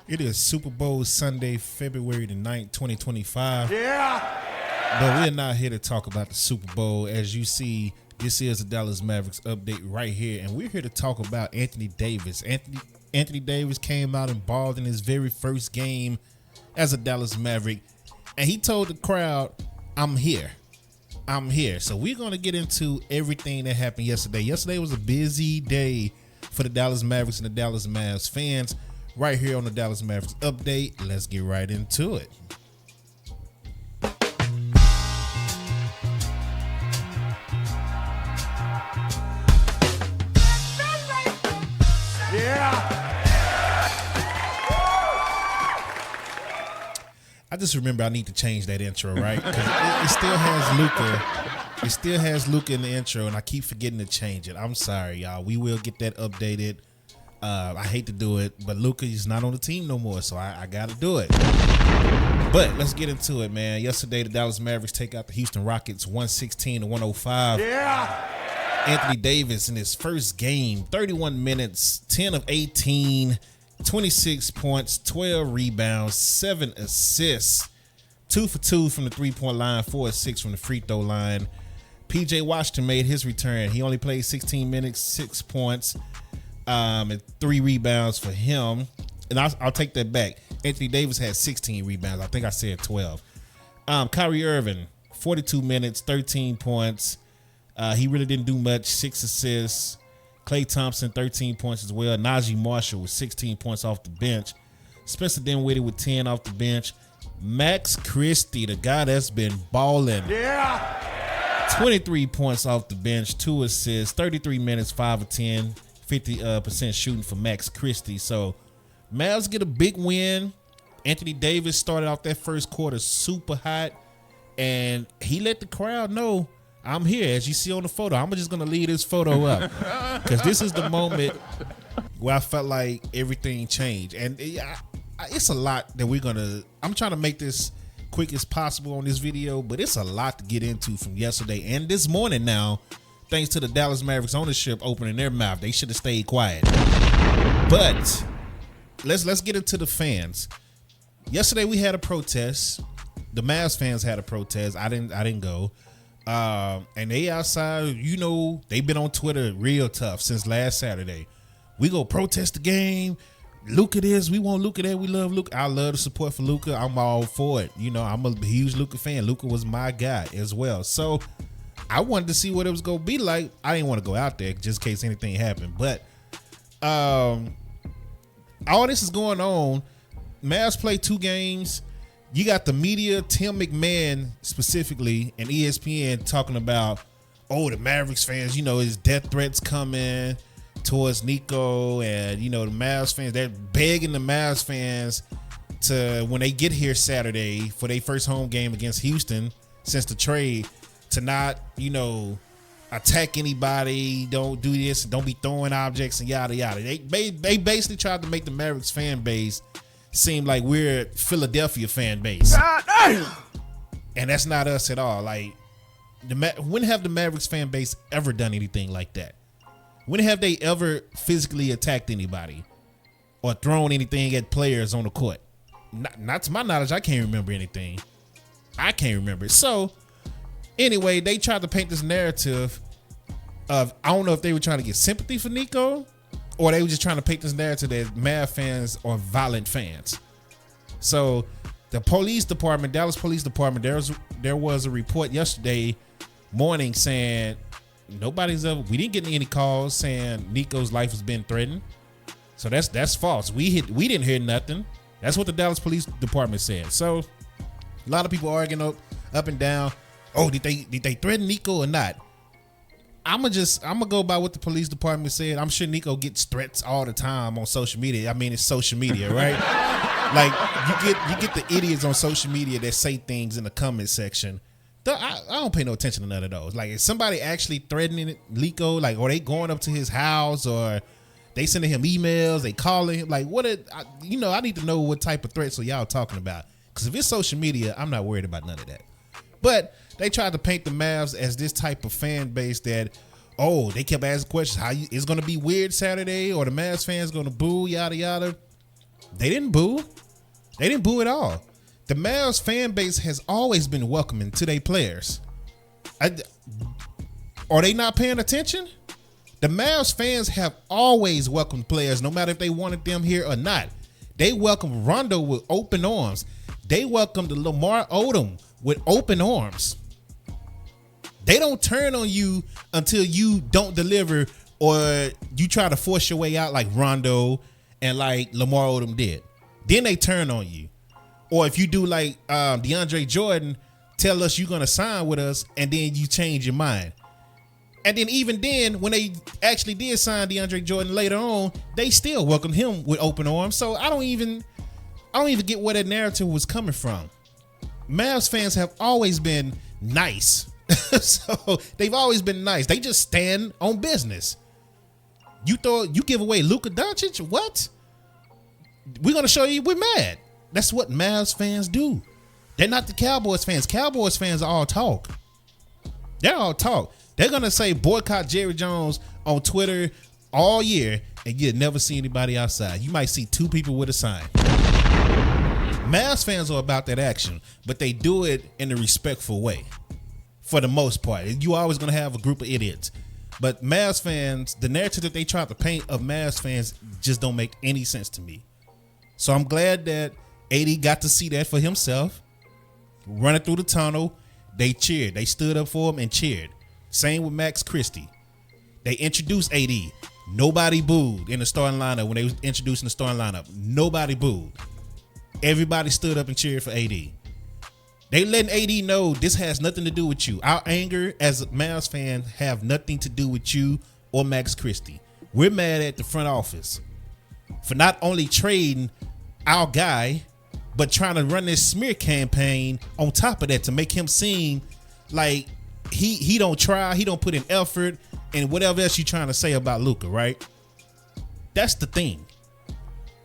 It is Super Bowl Sunday, February the 9th, 2025. Yeah! But we're not here to talk about the Super Bowl. As you see, this is the Dallas Mavericks update right here. And we're here to talk about Anthony Davis. Anthony Davis came out and balled in his very first game as a Dallas Maverick. And he told the crowd, I'm here. I'm here. So we're going to get into everything that happened yesterday. Yesterday was a busy day for the Dallas Mavericks and the Dallas Mavs fans. Right here on the Dallas Mavericks update. Let's get right into it. I just remember I need to change that intro, right? Because it still has Luka. It still has Luka in the intro, and I keep forgetting to change it. I'm sorry, y'all. We will get that updated. I hate to do it, but Luka is not on the team no more, so I got to do it. But let's get into it, man. Yesterday, the Dallas Mavericks take out the Houston Rockets 116-105. Yeah! Anthony Davis in his first game, 31 minutes, 10 of 18, 26 points, 12 rebounds, 7 assists, 2 for 2 from the three-point line, 4 of 6 from the free throw line. PJ Washington made his return. He only played 16 minutes, 6 points, and 3 rebounds for him. And I'll take that back. Anthony Davis had 16 rebounds. I think I said 12. Kyrie Irving, 42 minutes, 13 points. He really didn't do much, 6 assists. Klay Thompson, 13 points as well. Najee Marshall with 16 points off the bench. Spencer Dinwiddie with 10 off the bench. Max Christie, the guy that's been balling. Yeah! 23 points off the bench, 2 assists, 33 minutes, 5 of 10, 50% shooting for Max Christie. So Mavs get a big win. Anthony Davis started off that first quarter super hot, and he let the crowd know, I'm here. As you see on the photo, I'm just going to leave this photo up because this is the moment where I felt like everything changed. And it's a lot that I'm trying to make this quick as possible on this video, but it's a lot to get into from yesterday and this morning now, thanks to the Dallas Mavericks ownership opening their mouth. They should have stayed quiet. But let's get into the fans. Yesterday we had a protest. The Mavs fans had a protest. I didn't go. And they outside, they've been on Twitter real tough since last Saturday. We go protest the game. Luka this, we want Luka that, we love Luka. I love the support for Luka. I'm all for it. I'm a huge Luka fan. Luka was my guy as well. So I wanted to see what it was going to be like. I didn't want to go out there just in case anything happened. But all this is going on. Mavs play 2 games. You got the media, Tim McMahon specifically, and ESPN talking about, the Mavericks fans, his death threats coming towards Nico, and, the Mavs fans, they're begging the Mavs fans to, when they get here Saturday for their first home game against Houston since the trade, to not, attack anybody, don't do this, don't be throwing objects and yada, yada. They basically tried to make the Mavericks fan base seem like we're Philadelphia fan base. And that's not us at all. Like, when have the Mavericks fan base ever done anything like that? When have they ever physically attacked anybody or thrown anything at players on the court? Not to my knowledge. I can't remember anything. I can't remember it. So anyway, they tried to paint this narrative of, I don't know if they were trying to get sympathy for Nico, or they were just trying to paint this narrative that Mavs fans are violent fans. So the police department, Dallas Police Department, there was a report yesterday morning saying we didn't get any calls saying Nico's life has been threatened. So that's false. We didn't hear nothing. That's what the Dallas Police Department said. So a lot of people arguing up and down. Oh, did they threaten Nico or not? I'm gonna go by what the police department said. I'm sure Nico gets threats all the time on social media. I mean, it's social media, right? Like you get the idiots on social media that say things in the comment section. I don't pay no attention to none of those. Like, is somebody actually threatening Nico? Like, are they going up to his house, or they sending him emails? They calling him? Like, I need to know what type of threats are y'all talking about. Because if it's social media, I'm not worried about none of that. But they tried to paint the Mavs as this type of fan base that, they kept asking questions. It's going to be weird Saturday, or the Mavs fans going to boo, yada, yada. They didn't boo. They didn't boo at all. The Mavs fan base has always been welcoming to their players. Are they not paying attention? The Mavs fans have always welcomed players, no matter if they wanted them here or not. They welcomed Rondo with open arms. They welcomed Lamar Odom with open arms. They don't turn on you until you don't deliver or you try to force your way out like Rondo and like Lamar Odom did. Then they turn on you. Or if you do like DeAndre Jordan, tell us you're going to sign with us and then you change your mind. And then even then, when they actually did sign DeAndre Jordan later on, they still welcomed him with open arms. So I don't even get where that narrative was coming from. Mavs fans have always been nice. So they've always been nice. They just stand on business. You give away Luka Dončić? What? We're gonna show you we're mad. That's what Mavs fans do. They're not the Cowboys fans. Cowboys fans are all talk. They're all talk. They're gonna say boycott Jerry Jones on Twitter all year, and you'll never see anybody outside. You might see 2 people with a sign. Mavs fans are about that action, but they do it in a respectful way. For the most part, you always gonna have a group of idiots. But Mavs fans, the narrative that they try to paint of Mavs fans just don't make any sense to me. So I'm glad that AD got to see that for himself. Running through the tunnel, they cheered. They stood up for him and cheered. Same with Max Christie. They introduced AD. Nobody booed in the starting lineup when they was introducing the starting lineup. Nobody booed. Everybody stood up and cheered for AD. They letting AD know this has nothing to do with you. Our anger as Mavs fans have nothing to do with you or Max Christie. We're mad at the front office for not only trading our guy, but trying to run this smear campaign on top of that to make him seem like he don't try, he don't put in effort, and whatever else you're trying to say about Luka, right? That's the thing.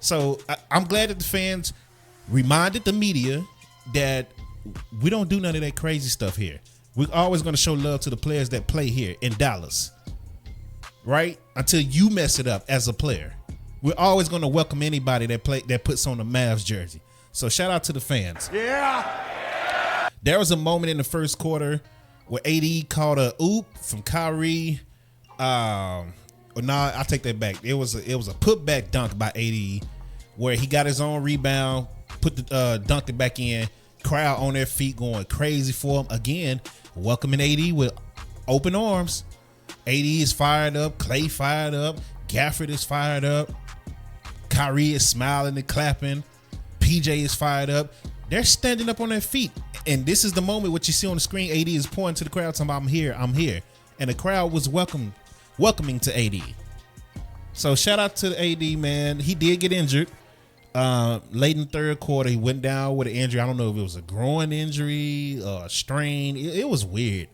So I'm glad that the fans reminded the media that we don't do none of that crazy stuff here. We're always going to show love to the players that play here in Dallas, right? Until you mess it up as a player. We're always going to welcome anybody that puts on a Mavs jersey. So shout out to the fans. Yeah. There was a moment in the first quarter where AD caught a oop from Kyrie. I take that back. It was a putback dunk by AD where he got his own rebound, dunked it back in. Crowd on their feet going crazy for him. Again, welcoming AD with open arms. AD is fired up. Clay fired up. Gafford is fired up. Kyrie is smiling and clapping. PJ is fired up. They're standing up on their feet. And this is the moment what you see on the screen. AD is pointing to the crowd talking about, I'm here, I'm here. And the crowd was welcoming to AD. So shout out to the AD, man. He did get injured. Late in the third quarter, he went down with an injury. I don't know if it was a groin injury or a strain. It was weird.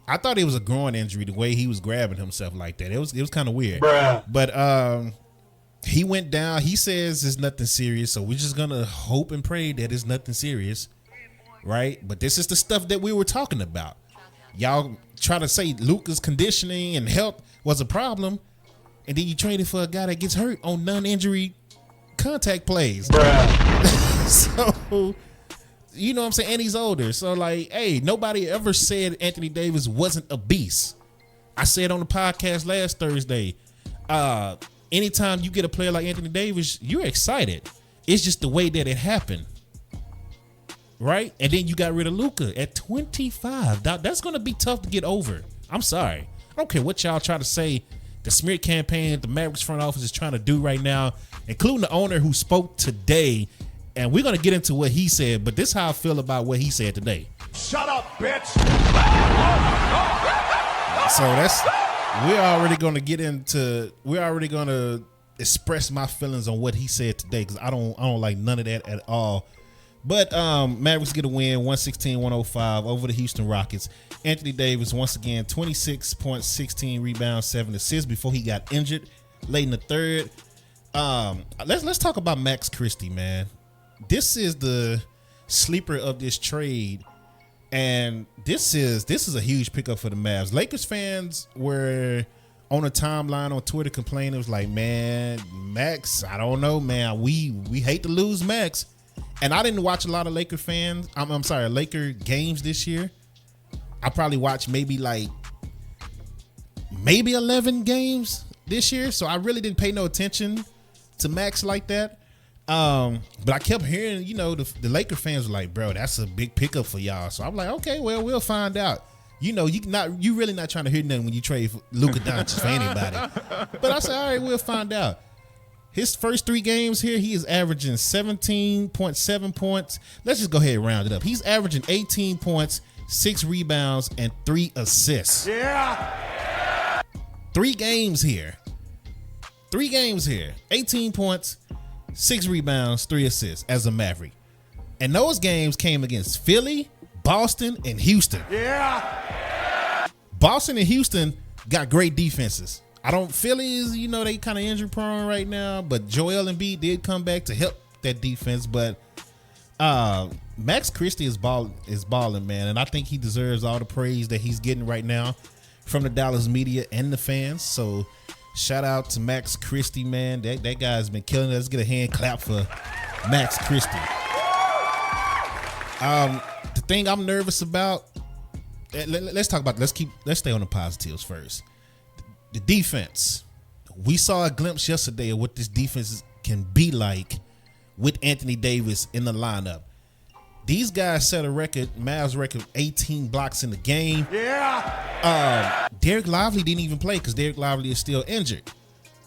I thought it was a groin injury the way he was grabbing himself like that. It was kind of weird. Bruh. But he went down. He says it's nothing serious, so we're just gonna hope and pray that it's nothing serious, right? But this is the stuff that we were talking about. Y'all try to say Luka's conditioning and health was a problem, and then you traded for a guy that gets hurt on non-injury contact plays. So, you know what I'm saying? And he's older. So, like, hey, nobody ever said Anthony Davis wasn't a beast. I said on the podcast last Thursday, anytime you get a player like Anthony Davis, you're excited. It's just the way that it happened. Right? And then you got rid of Luka at 25. That's going to be tough to get over. I'm sorry. I don't care what y'all try to say. The smear campaign that the Mavericks front office is trying to do right now, including the owner who spoke today. And we're going to get into what he said, but this is how I feel about what he said today. Shut up, bitch. So we're already going to express my feelings on what he said today, because I don't like none of that at all. But Mavericks get a win, 116-105 over the Houston Rockets. Anthony Davis, once again, 26 points, 16 rebounds, 7 assists before he got injured late in the third. Let's talk about Max Christie, man. This is the sleeper of this trade, and this is a huge pickup for the Mavs. Lakers fans were on a timeline on Twitter complaining. It was like, man, Max, I don't know, man. We hate to lose Max. And I didn't watch a lot of Laker fans. I'm sorry, Laker games this year. I probably watched maybe 11 games this year. So I really didn't pay no attention to Max like that. But I kept hearing, the Laker fans were like, bro, that's a big pickup for y'all. So I'm like, okay, well, we'll find out. You really not trying to hear nothing when you trade for Luka Dončić for anybody. But I said, all right, we'll find out. His first 3 games here, he is averaging 17.7 points. Let's just go ahead and round it up. He's averaging 18 points, 6 rebounds, and 3 assists. Yeah. 3 games here. 18 points, 6 rebounds, 3 assists as a Maverick. And those games came against Philly, Boston, and Houston. Yeah. Boston and Houston got great defenses. Philly is, they kind of injury prone right now, but Joel Embiid did come back to help that defense. But Max Christie is balling, man, and I think he deserves all the praise that he's getting right now from the Dallas media and the fans. So shout out to Max Christie, man. That guy's been killing it. Let's get a hand clap for Max Christie. The thing I'm nervous about, let's talk about, let's stay on the positives first. The defense. We saw a glimpse yesterday of what this defense can be like with Anthony Davis in the lineup. These guys set a record, Mavs record, 18 blocks in the game. Yeah. Derek Lively didn't even play because Derek Lively is still injured.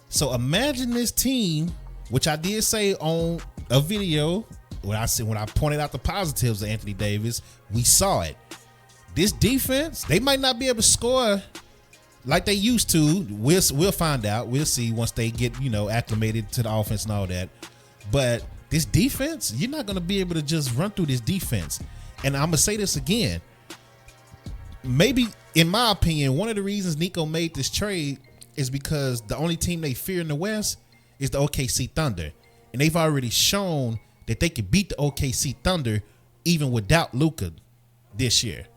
So imagine this team, which I did say on a video when I pointed out the positives of Anthony Davis, we saw it. This defense, they might not be able to score like they used to. We'll find out. We'll see once they get, acclimated to the offense and all that. But this defense, you're not going to be able to just run through this defense. And I'm going to say this again. Maybe, in my opinion, one of the reasons Nico made this trade is because the only team they fear in the West is the OKC Thunder. And they've already shown that they could beat the OKC Thunder even without Luka this year.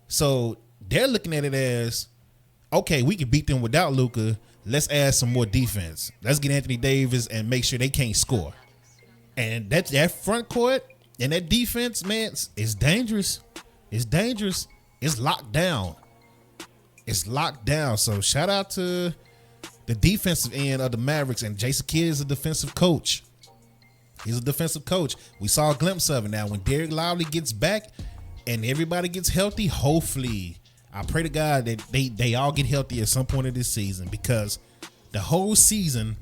So they're looking at it as, okay, we can beat them without Luka. Let's add some more defense. Let's get Anthony Davis and make sure they can't score. And that front court and that defense, man, it's dangerous. It's dangerous. It's locked down. So shout out to the defensive end of the Mavericks. And Jason Kidd is a defensive coach. He's a defensive coach. We saw a glimpse of it. Now, when Derek Lively gets back and everybody gets healthy, hopefully, I pray to God that they all get healthy at some point of this season, because the whole season,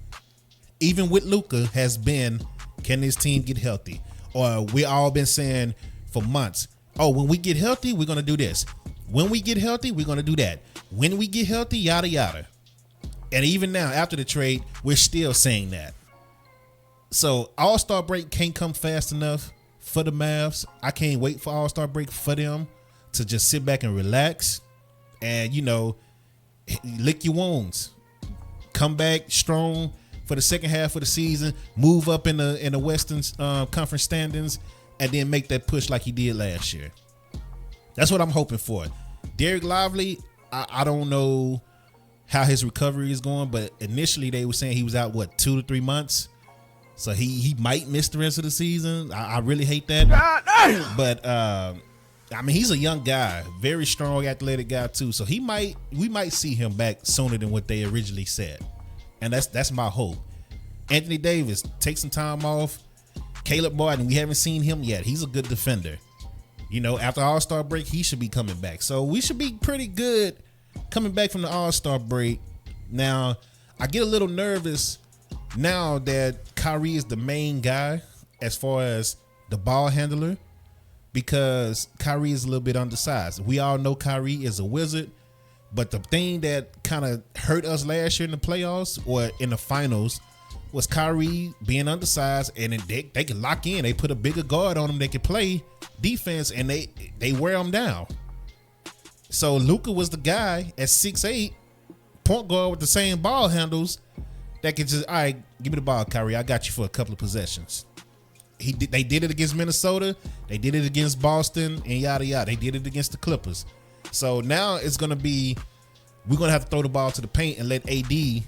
even with Luka, has been, can this team get healthy? Or we all been saying for months, oh, when we get healthy, we're going to do this. When we get healthy, we're going to do that. When we get healthy, yada, yada. And even now, after the trade, we're still saying that. So All-Star break can't come fast enough for the Mavs. I can't wait for All-Star break for them to just sit back and relax and, lick your wounds. Come back strong for the second half of the season, move up in the Western Conference standings, and then make that push like he did last year. That's what I'm hoping for. Derek Lively, I don't know how his recovery is going, but initially they were saying he was out, 2 to 3 months? So he might miss the rest of the season. I really hate that. But he's a young guy, very strong, athletic guy too. So we might see him back sooner than what they originally said. And that's my hope. Anthony Davis, take some time off. Caleb Martin, we haven't seen him yet. He's a good defender. After All-Star break, he should be coming back. So we should be pretty good coming back from the All-Star break. Now, I get a little nervous now that Kyrie is the main guy as far as the ball handler, because Kyrie is a little bit undersized. We all know Kyrie is a wizard, but the thing that kind of hurt us last year in the playoffs or in the finals was Kyrie being undersized, and then they could lock in. They put a bigger guard on him. They could play defense, and they wear him down. So Luka was the guy at 6'8", point guard with the same ball handles that could just, all right, give me the ball, Kyrie. I got you for a couple of possessions. They did it against Minnesota. They did it against Boston and yada, yada. They did it against the Clippers. So now it's going to be we're gonna have to throw the ball to the paint and let AD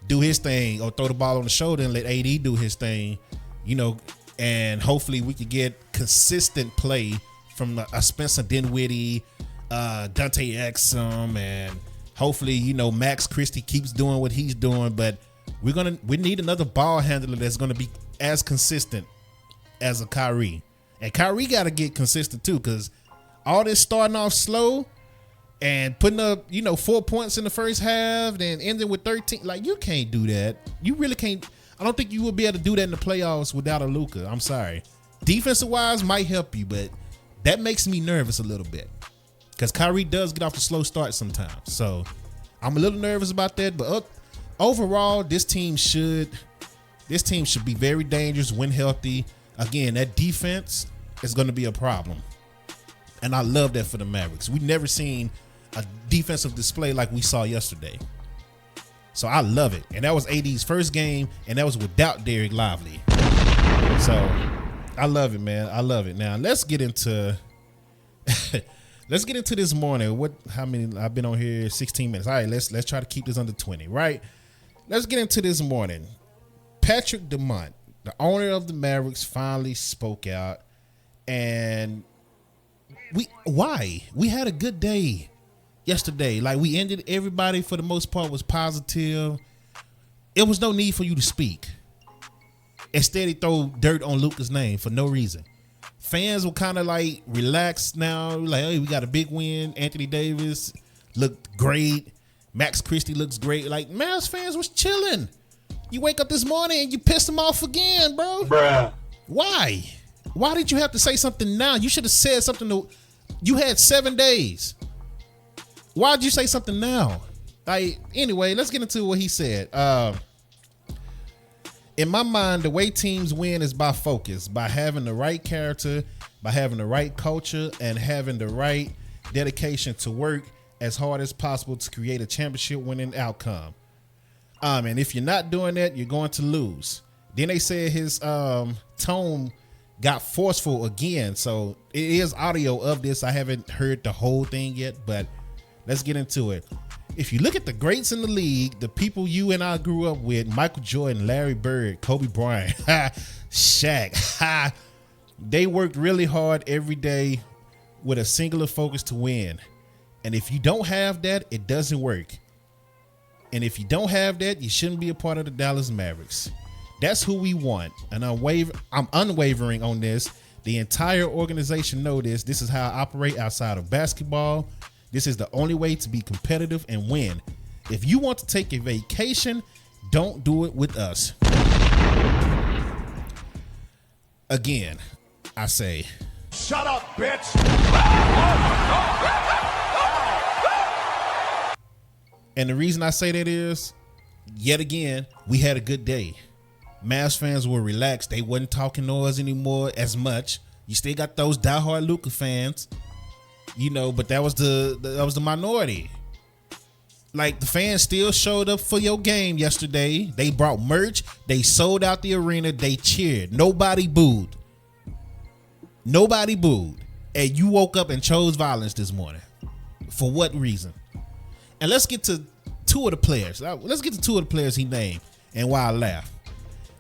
do his thing, or throw the ball on the shoulder and let AD do his thing, and hopefully we could get consistent play from a Spencer Dinwiddie, Dante Exum, and hopefully, Max Christie keeps doing what he's doing. But we need another ball handler that's gonna be as consistent as a Kyrie. And Kyrie gotta get consistent too, because all this starting off slow and putting up, 4 points in the first half, then ending with 13. Like, you can't do that. You really can't. I don't think you will be able to do that in the playoffs without a Luka. I'm sorry. Defensive wise might help you, but that makes me nervous a little bit, because Kyrie does get off the slow start sometimes. So I'm a little nervous about that. But overall, this team should be very dangerous when healthy. Again, that defense is going to be a problem. And I love that for the Mavericks. We've never seen a defensive display like we saw yesterday. So I love it. And that was AD's first game, and that was without Derek Lively. So I love it, man. I love it. Now let's get into this morning. How many? I've been on here 16 minutes. All right, let's try to keep this under 20, right? Let's get into this morning. Patrick Dumont, the owner of the Mavericks, finally spoke out, and we had a good day yesterday. Like, we ended, everybody for the most part was positive. It was no need for you to speak. Instead, he throw dirt on Luka's name for no reason. Fans were kind of like relaxed now. Like, hey, we got a big win. Anthony Davis looked great. Max Christie looks great. Like, Mavs fans was chilling. You wake up this morning and you piss them off again, bro. Bruh. Why? Why did you have to say something now? You should have said something. You had 7 days. Why did you say something now? Anyway, let's get into what he said. In my mind, the way teams win is by focus, by having the right character, by having the right culture, and having the right dedication to work as hard as possible to create a championship winning outcome. And if you're not doing that, you're going to lose. Then they said his tone got forceful again. So it is audio of this. I haven't heard the whole thing yet, but let's get into it. If you look at the greats in the league, the people you and I grew up with, Michael Jordan, Larry Bird, Kobe Bryant, Shaq, they worked really hard every day with a singular focus to win. And if you don't have that, it doesn't work. And if you don't have that, you shouldn't be a part of the Dallas Mavericks. That's who we want. And I'm unwavering on this. The entire organization know this. This is how I operate outside of basketball. This is the only way to be competitive and win. If you want to take a vacation, don't do it with us. Again, I say, Shut up, bitch. And the reason I say that is, yet again, we had a good day. Mavs fans were relaxed. They wasn't talking noise anymore as much. You still got those diehard Luka fans, but that was the minority. Like, the fans still showed up for your game yesterday. They brought merch. They sold out the arena. They cheered. Nobody booed. And you woke up and chose violence this morning. For what reason? And let's get to two of the players. Let's get to two of the players he named and why I laugh.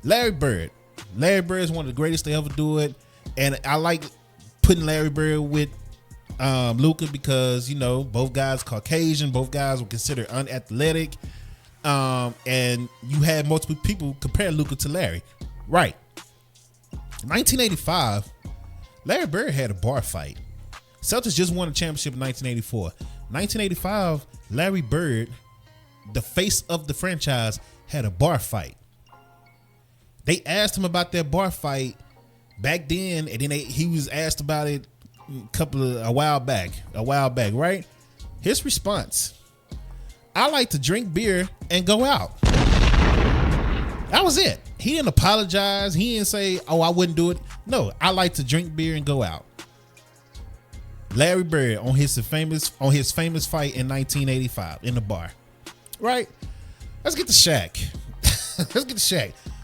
Larry Bird. Larry Bird is one of the greatest to ever do it. And I like putting Larry Bird with Luka because, both guys Caucasian. Both guys were considered unathletic. And you had multiple people compare Luka to Larry. Right. 1985, Larry Bird had a bar fight. Celtics just won a championship in 1984. 1985, Larry Bird, the face of the franchise, had a bar fight. They asked him about that bar fight back then, and then he was asked about it a while back, right? His response: I like to drink beer and go out. That was it. He didn't apologize. He didn't say, "Oh, I wouldn't do it." No, I like to drink beer and go out. Larry Bird on his famous fight in 1985 in the bar, right? Let's get to Shaq.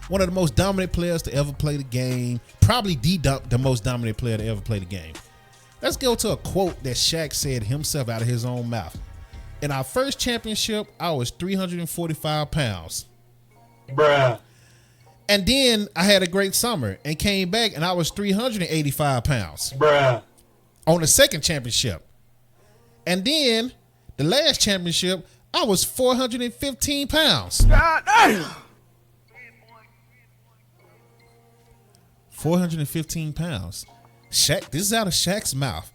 One of the most dominant players to ever play the game. Probably the most dominant player to ever play the game. Let's go to a quote that Shaq said himself out of his own mouth. In our first championship, I was 345 pounds. Bruh. And then I had a great summer and came back and I was 385 pounds. Bruh. On the second championship. And then the last championship, I was 415 pounds. God damn. 415 pounds. Shaq, this is out of Shaq's mouth.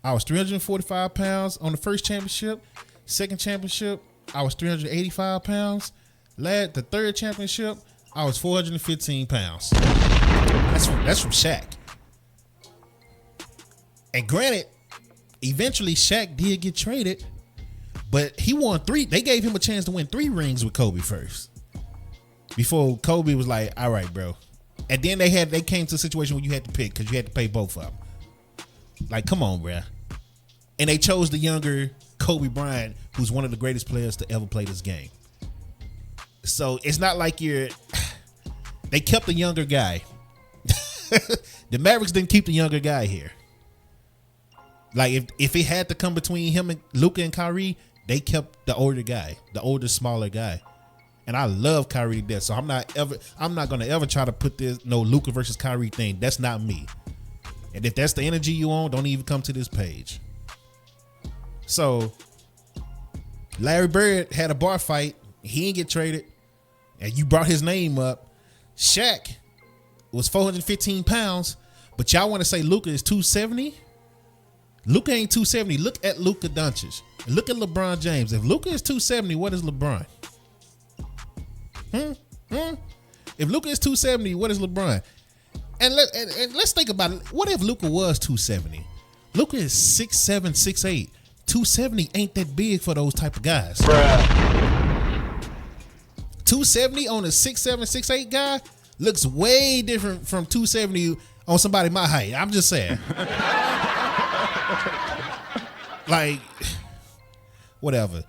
I was 345 pounds on the first championship. Second championship, I was 385 pounds. The third championship, I was 415 pounds. That's from Shaq. And granted, eventually Shaq did get traded, but he won 3. They gave him a chance to win 3 rings with Kobe first. Before Kobe was like, all right, bro. And then they came to a situation where you had to pick because you had to pay both of them. Like, come on, bro. And they chose the younger Kobe Bryant, who's one of the greatest players to ever play this game. So it's not like they kept the younger guy. The Mavericks didn't keep the younger guy here. Like if it had to come between him and Luka and Kyrie, they kept the older guy, the older, smaller guy. And I love Kyrie to death. So I'm not gonna ever try to put this Luka versus Kyrie thing. That's not me. And if that's the energy you want, don't even come to this page. So Larry Bird had a bar fight. He didn't get traded. And you brought his name up. Shaq was 415 pounds. But y'all want to say Luka is 270? Luka ain't 270. Look at Luka Dončić. Look at LeBron James. If Luka is 270, what is LeBron? If Luka is 270, what is LeBron? And let's think about it. What if Luka was 270? Luka is 6'7", 6'8". 270 ain't that big for those type of guys. Bruh. 270 on a 6'7", 6'8" guy looks way different from 270 on somebody my height. I'm just saying. Like, whatever.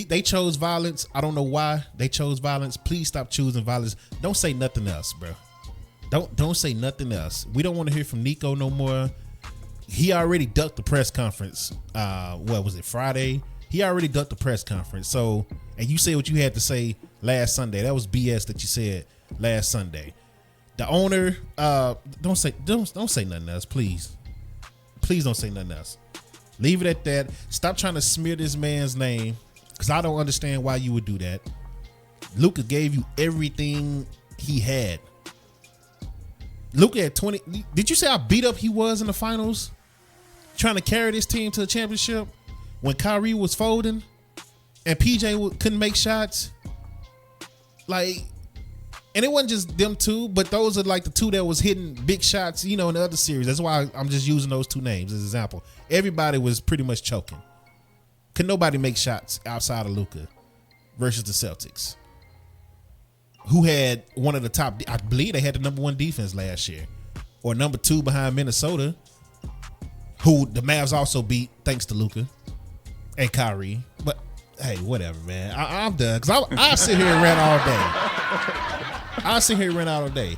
They chose violence. I don't know why they chose violence. Please stop choosing violence. Don't say nothing else, bro. Don't say nothing else. We don't want to hear from Nico no more. He already ducked the press conference. What was it, Friday? He already ducked the press conference. So, and you said what you had to say last Sunday. That was BS that you said last Sunday. The owner, don't say nothing else, please. Please don't say nothing else. Leave it at that. Stop trying to smear this man's name, because I don't understand why you would do that. Luka gave you everything he had. Luka at 20. Did you say how beat up he was in the finals? Trying to carry this team to the championship when Kyrie was folding and PJ couldn't make shots. Like, and it wasn't just them two, but those are like the two that was hitting big shots, in the other series. That's why I'm just using those two names as an example. Everybody was pretty much choking. Could nobody make shots outside of Luka versus the Celtics, who had one of the top, I believe they had the number 1 defense last year, or number 2 behind Minnesota, who the Mavs also beat thanks to Luka and Kyrie. But hey, whatever, man. I'm done, because I sit here and rant all day. I sit here and rant all day.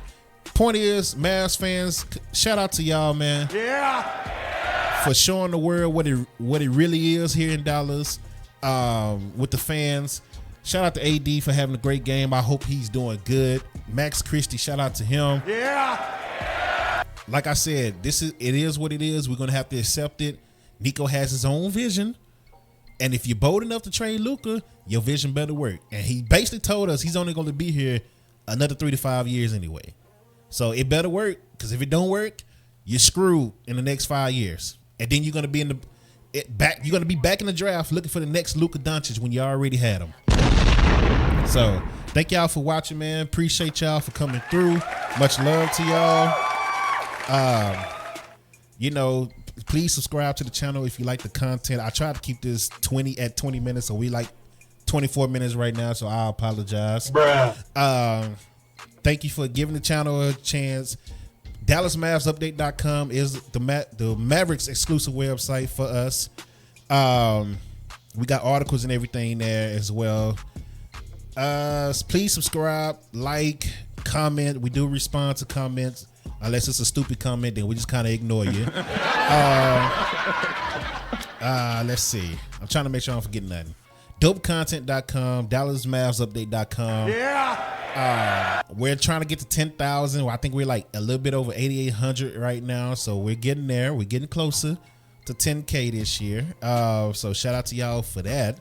Point is, Mavs fans, shout out to y'all, man. Yeah. For showing the world what it really is here in Dallas, with the fans. Shout out to AD for having a great game. I hope he's doing good. Max Christie, shout out to him. Yeah. Like I said, it is what it is. We're gonna have to accept it. Nico has his own vision, and if you're bold enough to trade Luka, your vision better work. And he basically told us he's only going to be here another 3 to 5 years anyway. So it better work, because if it don't work, you're screwed in the next 5 years. And then you're gonna be you're gonna be back in the draft looking for the next Luka Dončić when you already had him. So thank y'all for watching, man. Appreciate y'all for coming through. Much love to y'all. Please subscribe to the channel if you like the content. I try to keep this 20 minutes, so we like 24 minutes right now, so I apologize. Bruh. Thank you for giving the channel a chance. DallasMavsUpdate.com is the Mavericks exclusive website for us. We got articles and everything there as well. Please subscribe, like, comment. We do respond to comments. Unless it's a stupid comment, then we just kind of ignore you. Let's see. I'm trying to make sure I don't forget nothing. dopecontent.com, DallasMavsUpdate.com. Yeah. We're trying to get to 10,000. I think we're like a little bit over 8,800 right now. So we're getting there. We're getting closer to 10K this year. So shout out to y'all for that.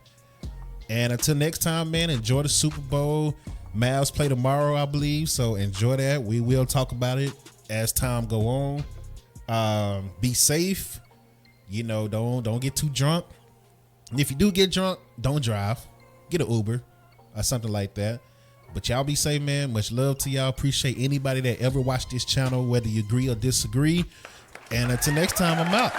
And until next time, man, enjoy the Super Bowl. Mavs play tomorrow, I believe. So enjoy that. We will talk about it as time go on. Be safe. You know, don't get too drunk. And if you do get drunk, don't drive. Get an Uber or something like that. But y'all be safe, man. Much love to y'all. Appreciate anybody that ever watched this channel, whether you agree or disagree. And until next time, I'm out.